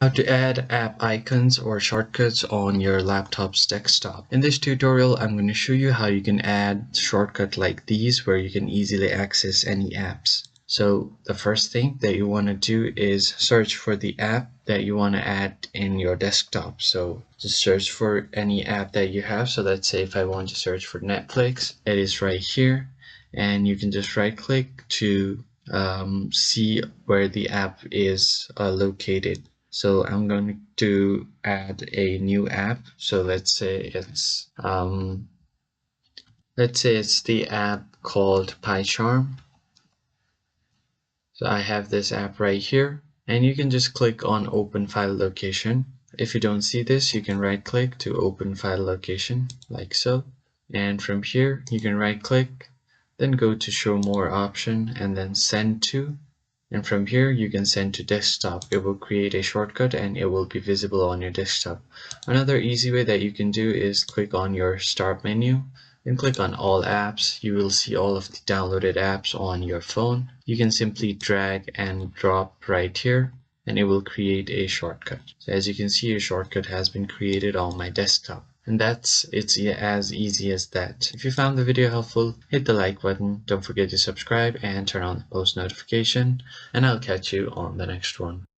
How to add app icons or shortcuts on your laptop's desktop. In this tutorial, I'm going to show you how you can add shortcuts like these where you can easily access any apps. So the first thing that you want to do is search for the app that you want to add in your desktop. So just search for any app that you have. So let's say if I want to search for Netflix, it is right here. And you can just right click to see where the app is located. So I'm going to add a new app. So let's say it's the app called PyCharm. So I have this app right here, and you can just click on open file location. If you don't see this, you can right click to open file location like so. And from here, you can right click, then go to show more option and then send to. And from here, you can send to desktop. It will create a shortcut and it will be visible on your desktop. Another easy way that you can do is click on your start menu and click on all apps. You will see all of the downloaded apps on your phone. You can simply drag and drop right here and it will create a shortcut. So as you can see, a shortcut has been created on my desktop. And it's as easy as that. If you found the video helpful, hit the like button, don't forget to subscribe and turn on the post notification, and I'll catch you on the next one.